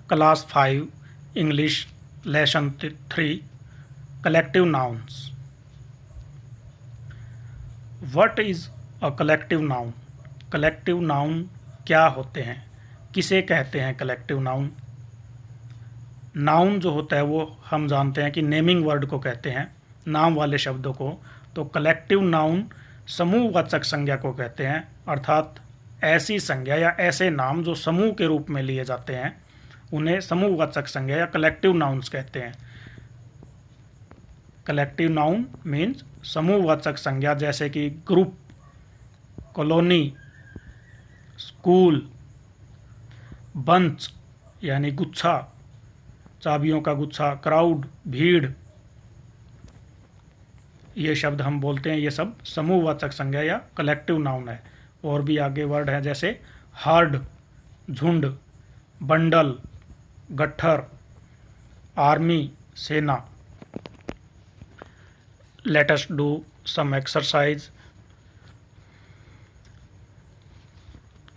Class 5 English Lesson 3 Collective Nouns. What is a collective noun? Collective noun क्या होते हैं, किसे कहते हैं कलेक्टिव नाउन? नाउन जो होता है वो हम जानते हैं कि नेमिंग वर्ड को कहते हैं, नाम वाले शब्दों को। तो कलेक्टिव नाउन समूहवाचक संज्ञा को कहते हैं, अर्थात ऐसी संज्ञा या ऐसे नाम जो समूह के रूप में लिए जाते हैं उन्हें समूहवाचक संज्ञा या कलेक्टिव नाउन्स कहते हैं। कलेक्टिव नाउन मीन्स समूहवाचक संज्ञा, जैसे कि ग्रुप, कॉलोनी, स्कूल, बंच यानी गुच्छा, चाबियों का गुच्छा, क्राउड, भीड़, ये शब्द हम बोलते हैं, ये सब समूहवाचक संज्ञा या कलेक्टिव नाउन है। और भी आगे वर्ड है जैसे हर्ड, झुंड, बंडल, गट्ठर, आर्मी, सेना। Let us do some exercise.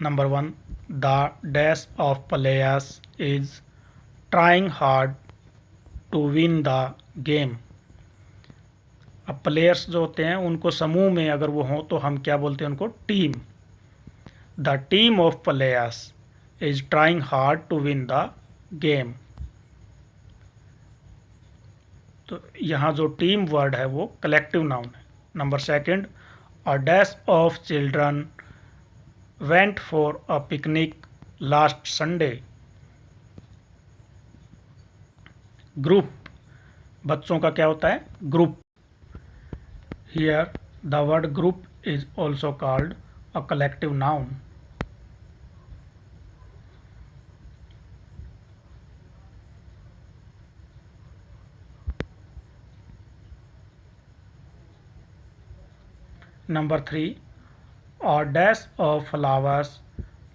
Number 1. The dash of players is trying hard to win the game. अब प्लेयर्स जो होते हैं उनको समूह में अगर वो हों तो हम क्या बोलते हैं उनको? Team. The team of players is trying hard to win the game. तो यहाँ जो टीम वर्ड है वो कलेक्टिव नाउन है। नंबर 2. A dash of children went for a picnic last Sunday. Group, बच्चों का क्या होता है? Group. Here the word group is also called a collective noun. Number 3. A dash of flowers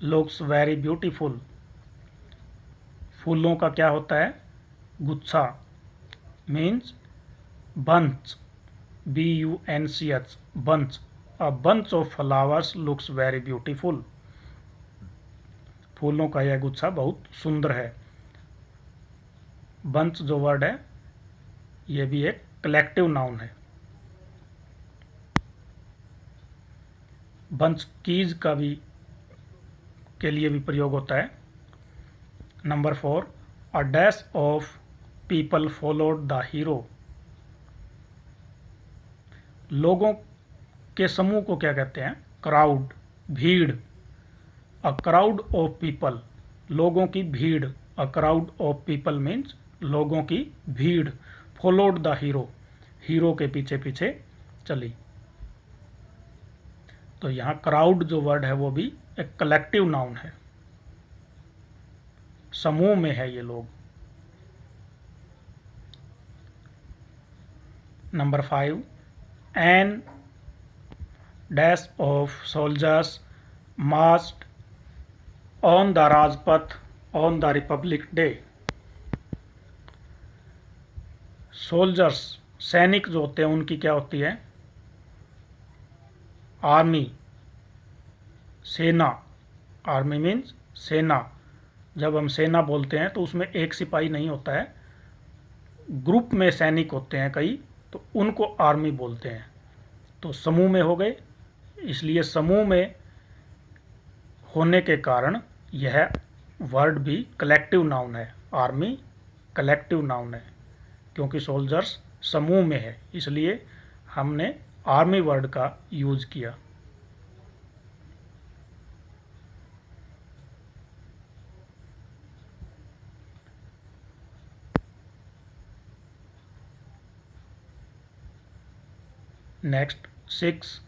looks very beautiful. फूलों का क्या होता है? गुच्छा, means bunch, BUNCH, bunch. A bunch of flowers looks very beautiful. फूलों का यह गुच्छा बहुत सुंदर है। बंच जो वर्ड है यह भी एक कलेक्टिव नाउन है। बंच कीज का भी के लिए भी प्रयोग होता है। Number 4. A dash of people followed the hero. लोगों के समूह को क्या कहते हैं? क्राउड, भीड़। अ क्राउड ऑफ पीपल, लोगों की भीड़। A crowd of people means लोगों की भीड़। फॉलोड द हीरो, हीरो के पीछे पीछे चली। तो यहाँ क्राउड जो वर्ड है वो भी एक कलेक्टिव नाउन है, समूह में है ये लोग। Number 5. An dash of soldiers marched on the Rajpath on the Republic Day. Soldiers, सैनिक जो होते हैं उनकी क्या होती है? आर्मी, सेना। आर्मी मीन्स सेना। जब हम सेना बोलते हैं तो उसमें एक सिपाही नहीं होता है, ग्रुप में सैनिक होते हैं कई, तो उनको आर्मी बोलते हैं। तो समूह में हो गए, इसलिए समूह में होने के कारण यह वर्ड भी कलेक्टिव नाउन है। आर्मी कलेक्टिव नाउन है, क्योंकि सोल्जर्स समूह में है, इसलिए हमने आर्मी वर्ड का यूज किया। Next 6.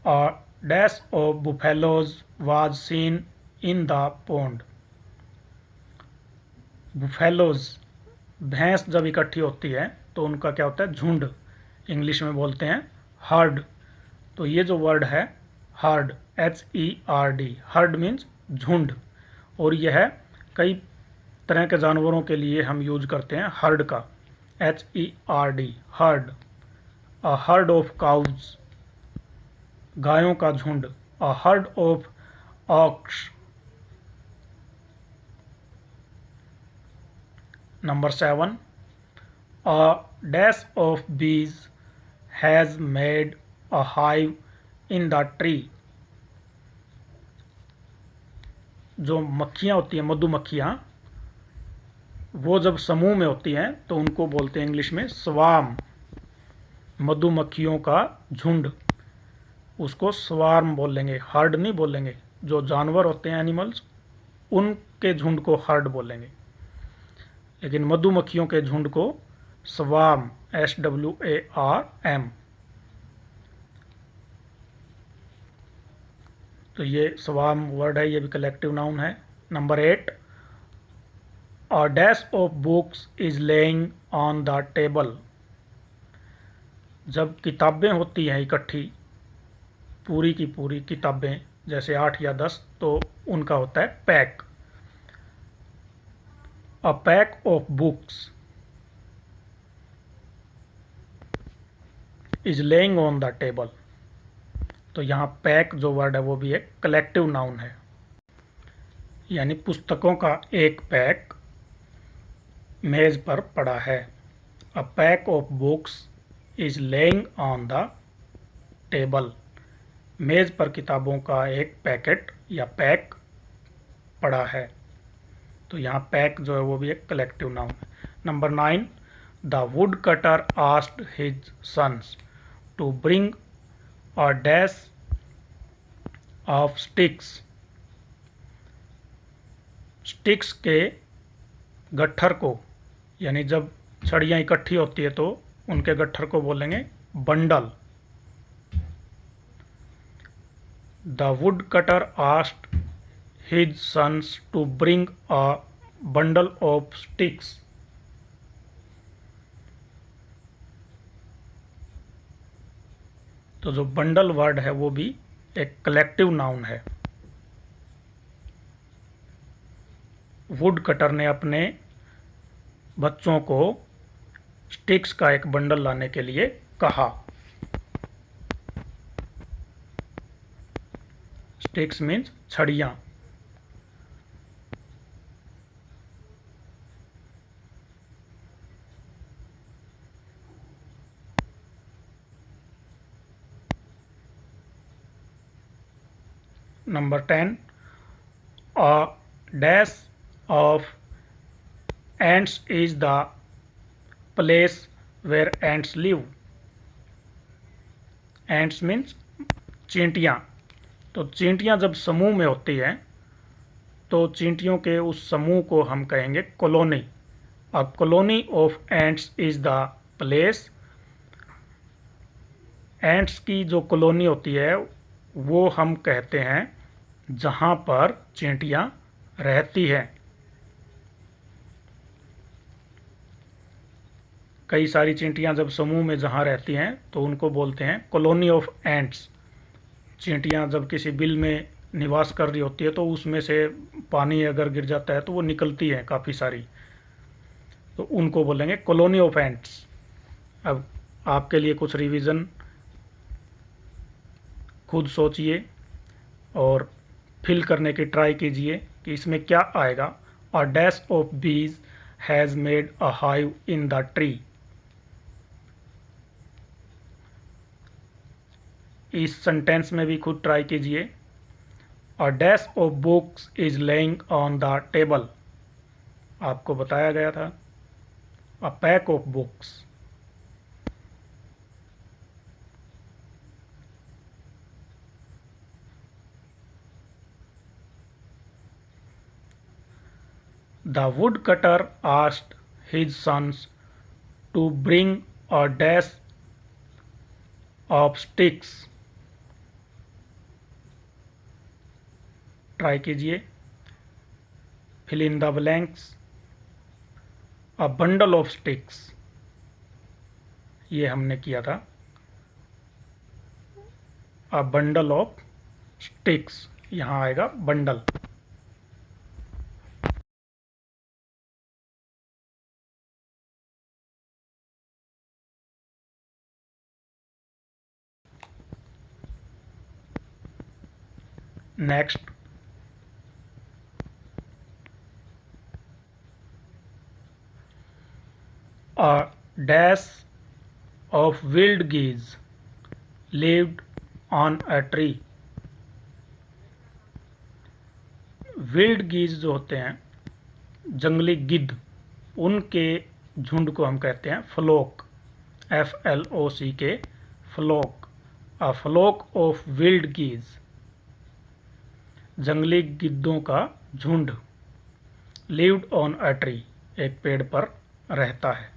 A dash of buffaloes was seen in the pond. Buffaloes, भैंस जब इकट्ठी होती है तो उनका क्या होता है? झुंड। इंग्लिश में बोलते हैं हर्ड। तो ये जो वर्ड है हर्ड, HERD, हर्ड मीन्स झुंड। और यह कई तरह के जानवरों के लिए हम यूज करते हैं हर्ड का, HERD, heard. A herd of cows, गायों का झुंड। A herd of aux, Number 7. A dash of bees has made a hive in the tree. जो मक्खियाँ होती हैं, मधुमक्खियाँ, वो जब समूह में होती हैं तो उनको बोलते हैं इंग्लिश में स्वार्म। मधुमक्खियों का झुंड, उसको स्वार्म बोलेंगे, हर्ड नहीं बोलेंगे। जो जानवर होते हैं, एनिमल्स, उनके झुंड को हर्ड बोलेंगे, लेकिन मधुमक्खियों के झुंड को स्वार्म, SWARM। तो ये स्वार्म वर्ड है, ये भी कलेक्टिव नाउन है। Number 8, a dash of books is laying on the table. जब किताबें होती हैं इकट्ठी, पूरी की पूरी किताबें, जैसे 8 या 10, तो उनका होता है pack. A pack of books is laying on the table. तो यहाँ पैक जो वर्ड है वो भी एक कलेक्टिव नाउन है, यानी पुस्तकों का एक पैक मेज पर पड़ा है। A pack of books is laying on the table. मेज पर किताबों का एक पैकेट या पैक पड़ा है। तो यहाँ पैक जो है वो भी एक कलेक्टिव नाउन है। Number 9, the wood cutter asked his sons to bring a dash of sticks. Sticks के गट्ठर को, यानी जब छड़ियाँ इकट्ठी होती है तो उनके गट्ठर को बोलेंगे bundle. The wood cutter asked his sons to bring a bundle of sticks. तो जो बंडल वर्ड है वो भी एक कलेक्टिव नाउन है। वुड कटर ने अपने बच्चों को स्टिक्स का एक बंडल लाने के लिए कहा। स्टिक्स मीन्स छड़ियाँ। Number 10, a dash of ants is the place where ants live. Ants means चींटियाँ। तो चींटियाँ जब समूह में होती हैं तो चींटियों के उस समूह को हम कहेंगे colony. A colony of ants is the place. Ants की जो कॉलोनी होती है वो हम कहते हैं जहाँ पर चींटियाँ रहती हैं। कई सारी चींटियाँ जब समूह में जहाँ रहती हैं तो उनको बोलते हैं कॉलोनी ऑफ एंट्स। चींटियाँ जब किसी बिल में निवास कर रही होती है तो उसमें से पानी अगर गिर जाता है तो वो निकलती हैं काफ़ी सारी, तो उनको बोलेंगे कॉलोनी ऑफ एंट्स। अब आपके लिए कुछ रिवीजन, खुद सोचिए और फिल करने की ट्राई कीजिए कि इसमें क्या आएगा। अ डैश ऑफ बीज has made a hive in the tree. इस सेंटेंस में भी खुद ट्राई कीजिए। अ dash of books is laying on the table, आपको बताया गया था। A pack of books. The woodcutter asked his sons to bring a dash of sticks. Try कीजिए। Fill in the blanks. A bundle of sticks, ये हमने किया था। अ bundle of sticks, यहाँ आएगा bundle. Next, A dash of wild geese lived on a tree. Wild geese जो होते हैं, जंगली गिद्ध, उनके झुंड को हम कहते हैं flock, FLOCK, flock. A flock of wild geese, जंगली गिद्धों का झुंड, लिव्ड ऑन अ ट्री, एक पेड़ पर रहता है।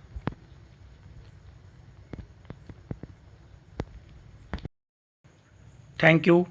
Thank you.